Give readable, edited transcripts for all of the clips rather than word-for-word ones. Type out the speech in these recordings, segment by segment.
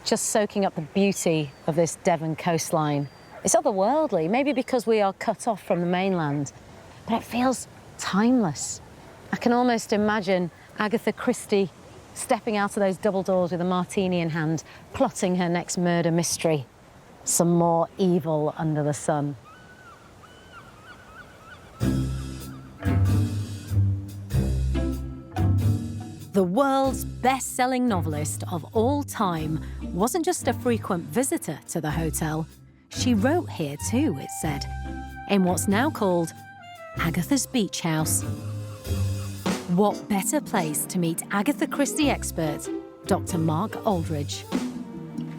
just soaking up the beauty of this Devon coastline. It's otherworldly, maybe because we are cut off from the mainland, but it feels timeless. I can almost imagine Agatha Christie stepping out of those double doors with a martini in hand, plotting her next murder mystery. Some more evil under the sun. The world's best-selling novelist of all time wasn't just a frequent visitor to the hotel. She wrote here too, it said, in what's now called Agatha's Beach House. What better place to meet Agatha Christie expert, Dr. Mark Aldridge.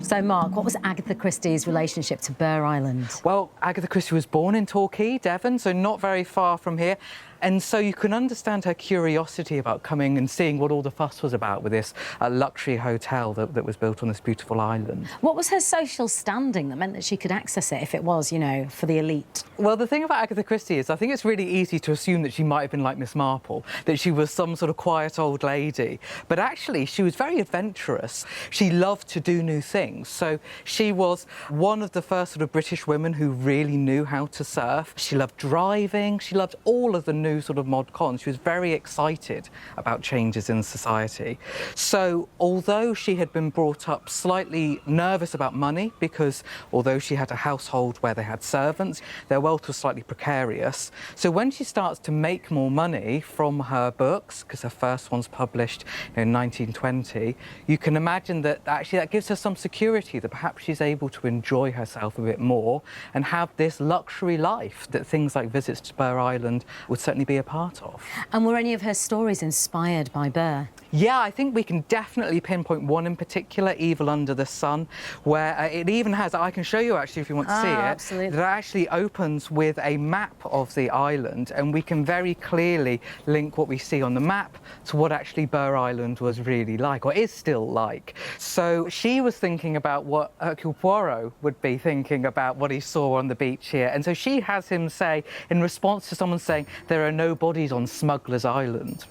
So, Mark, what was Agatha Christie's relationship to Burgh Island? Well, Agatha Christie was born in Torquay, Devon, so not very far from here. And so you can understand her curiosity about coming and seeing what all the fuss was about with this luxury hotel that was built on this beautiful island. What was her social standing that meant that she could access it if it was, you know, for the elite? Well, the thing about Agatha Christie is I think it's really easy to assume that she might have been like Miss Marple, that she was some sort of quiet old lady. But actually, she was very adventurous. She loved to do new things. So she was one of the first sort of British women who really knew how to surf. She loved driving. She loved all of the new sort of mod cons. She was very excited about changes in society. So although she had been brought up slightly nervous about money, because although she had a household where they had servants, their wealth was slightly precarious. So when she starts to make more money from her books, because her first one's published in 1920, you can imagine that actually that gives her some security, that perhaps she's able to enjoy herself a bit more and have this luxury life that things like visits to Burgh Island would certainly be a part of. And were any of her stories inspired by Burgh? Yeah, I think we can definitely pinpoint one in particular, Evil Under the Sun, where it even has, I can show you actually if you want to see it, absolutely. that actually opens with a map of the island, and we can very clearly link what we see on the map to what actually Burgh Island was really like, or is still like. So she was thinking about what Hercule Poirot would be thinking about what he saw on the beach here, and so she has him say, in response to someone saying, there are no bodies on Smuggler's Island.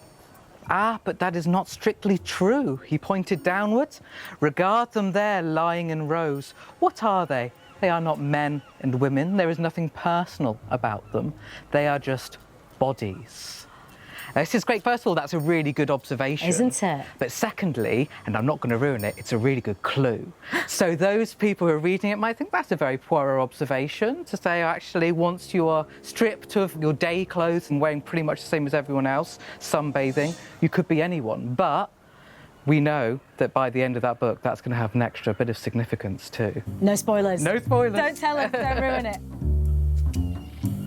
Ah, but that is not strictly true, he pointed downwards. Regard them there, lying in rows. What are they? They are not men and women. There is nothing personal about them. They are just bodies. This is great. First of all, that's a really good observation. Isn't it? But secondly, and I'm not going to ruin it, it's a really good clue. So those people who are reading it might think that's a very Poirot observation, to say, actually, once you are stripped of your day clothes and wearing pretty much the same as everyone else, sunbathing, you could be anyone. But we know that by the end of that book, that's going to have an extra bit of significance too. No spoilers. No spoilers. Don't tell us, don't ruin it.